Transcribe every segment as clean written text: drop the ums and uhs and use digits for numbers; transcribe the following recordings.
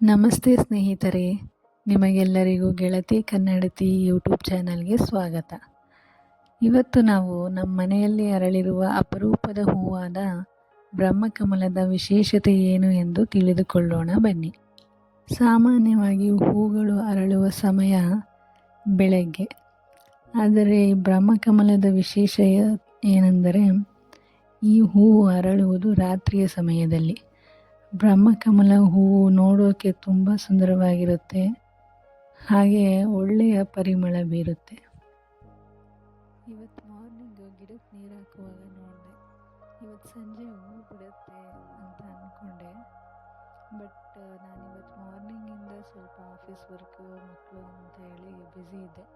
ನಮಸ್ತೆ ಸ್ನೇಹಿತರೆ, ನಿಮಗೆಲ್ಲರಿಗೂ ಗೆಳತಿ ಕನ್ನಡತಿ ಯೂಟ್ಯೂಬ್ ಚಾನಲ್ಗೆ ಸ್ವಾಗತ. ಇವತ್ತು ನಾವು ನಮ್ಮ ಮನೆಯಲ್ಲಿ ಅರಳಿರುವ ಅಪರೂಪದ ಹೂವಾದ ಬ್ರಹ್ಮಕಮಲದ ವಿಶೇಷತೆ ಏನು ಎಂದು ತಿಳಿದುಕೊಳ್ಳೋಣ ಬನ್ನಿ. ಸಾಮಾನ್ಯವಾಗಿ ಹೂಗಳು ಅರಳುವ ಸಮಯ ಬೆಳಗ್ಗೆ, ಆದರೆ ಬ್ರಹ್ಮಕಮಲದ ವಿಶೇಷ ಏನೆಂದರೆ ಈ ಹೂವು ಅರಳುವುದು ರಾತ್ರಿಯ ಸಮಯದಲ್ಲಿ. ಬ್ರಹ್ಮಕಮಲ ಹೂವು ನೋಡೋಕ್ಕೆ ತುಂಬ ಸುಂದರವಾಗಿರುತ್ತೆ, ಹಾಗೆ ಒಳ್ಳೆಯ ಪರಿಮಳ ಬೀರುತ್ತೆ. ಇವತ್ತು ಮಾರ್ನಿಂಗು ಗಿಡಕ್ಕೆ ನೀರು ಹಾಕುವಾಗ ನೋಡಿದೆ, ಇವತ್ತು ಸಂಜೆ ಹೂ ಬಿಡುತ್ತೆ ಅಂತ ಅಂದ್ಕೊಂಡೆ. ಬಟ್ ನಾನಿವತ್ತು ಮಾರ್ನಿಂಗಿಂದ ಸ್ವಲ್ಪ ಆಫೀಸ್ ವರ್ಕು ಮಕ್ಕಳು ಅಂತ ಹೇಳಿ ಬ್ಯುಸಿ ಇದ್ದೆ.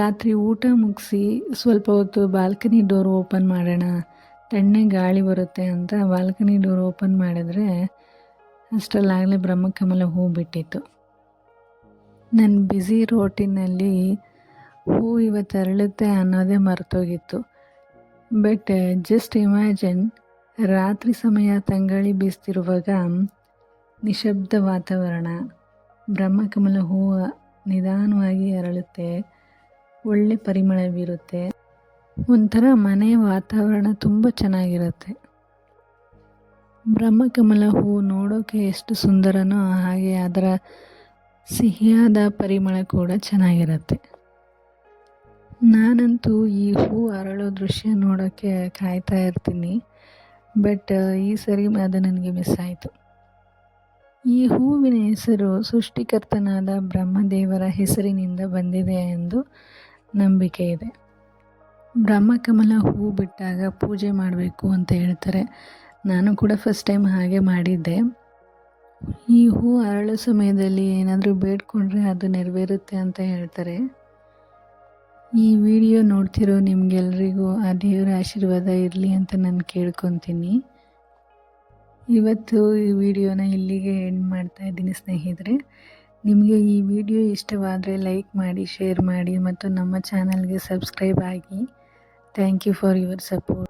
ರಾತ್ರಿ ಊಟ ಮುಗಿಸಿ ಸ್ವಲ್ಪ ಹೊತ್ತು ಬಾಲ್ಕನಿ ಡೋರ್ ಓಪನ್ ಮಾಡೋಣ, ತಣ್ಣಗೆ ಗಾಳಿ ಬರುತ್ತೆ ಅಂತ ಬಾಲ್ಕನಿ ಡೋರ್ ಓಪನ್ ಮಾಡಿದ್ರೆ ಅಷ್ಟರಲ್ಲಾಗಲೇ ಬ್ರಹ್ಮಕಮಲ ಹೂ ಬಿಟ್ಟಿತ್ತು. ನನ್ನ ಬ್ಯುಸಿ ರೋಟಿನಲ್ಲಿ ಹೂ ಇವತ್ತು ಅರಳುತ್ತೆ ಅನ್ನೋದೇ ಮರ್ತೋಗಿತ್ತು. ಬಟ್ ಜಸ್ಟ್ ಇಮ್ಯಾಜಿನ್, ರಾತ್ರಿ ಸಮಯ ತಂಗಾಳಿ ಬೀಸ್ತಿರುವಾಗ ನಿಶಬ್ದ ವಾತಾವರಣ, ಬ್ರಹ್ಮಕಮಲ ಹೂವು ನಿಧಾನವಾಗಿ ಅರಳುತ್ತೆ, ಒಳ್ಳೆ ಪರಿಮಳ ಬೀರುತ್ತೆ, ಒಂಥರ ಮನೆಯ ವಾತಾವರಣ ತುಂಬ ಚೆನ್ನಾಗಿರುತ್ತೆ. ಬ್ರಹ್ಮಕಮಲ ಹೂವು ನೋಡೋಕ್ಕೆ ಎಷ್ಟು ಸುಂದರನೋ ಹಾಗೆ ಅದರ ಸಿಹಿಯಾದ ಪರಿಮಳ ಕೂಡ ಚೆನ್ನಾಗಿರುತ್ತೆ. ನಾನಂತೂ ಈ ಹೂ ಅರಳೋ ದೃಶ್ಯ ನೋಡೋಕ್ಕೆ ಕಾಯ್ತಾ ಇರ್ತೀನಿ. ಬಟ್ ಈ ಸರಿ ಅದು ನನಗೆ ಮಿಸ್ ಆಯಿತು. ಈ ಹೂವಿನ ಹೆಸರು ಸೃಷ್ಟಿಕರ್ತನಾದ ಬ್ರಹ್ಮದೇವರ ಹೆಸರಿನಿಂದ ಬಂದಿದೆ ಎಂದು ನಂಬಿಕೆ ಇದೆ. ಬ್ರಹ್ಮಕಮಲ ಹೂ ಬಿಟ್ಟಾಗ ಪೂಜೆ ಮಾಡಬೇಕು ಅಂತ ಹೇಳ್ತಾರೆ. ನಾನು ಕೂಡ ಫಸ್ಟ್ ಟೈಮ್ ಹಾಗೆ ಮಾಡಿದ್ದೆ. ಈ ಹೂ ಅರಳೋ ಸಮಯದಲ್ಲಿ ಏನಾದರೂ ಬೇಡ್ಕೊಂಡ್ರೆ ಅದು ನೆರವೇರುತ್ತೆ ಅಂತ ಹೇಳ್ತಾರೆ. ಈ ವಿಡಿಯೋ ನೋಡ್ತಿರೋ ನಿಮಗೆಲ್ರಿಗೂ ಆ ದೇವರ ಆಶೀರ್ವಾದ ಇರಲಿ ಅಂತ ನಾನು ಕೇಳ್ಕೊತೀನಿ. ಇವತ್ತು ಈ ವಿಡಿಯೋನ ಇಲ್ಲಿಗೆ ಎಂಡ್ ಮಾಡ್ತಾ ಇದ್ದೀನಿ ಸ್ನೇಹಿತರೆ. ನಿಮಗೆ ಈ ವಿಡಿಯೋ ಇಷ್ಟವಾದರೆ ಲೈಕ್ ಮಾಡಿ, ಶೇರ್ ಮಾಡಿ ಮತ್ತು ನಮ್ಮ ಚಾನಲ್ಗೆ ಸಬ್ಸ್ಕ್ರೈಬ್ ಆಗಿ. Thank you for your support.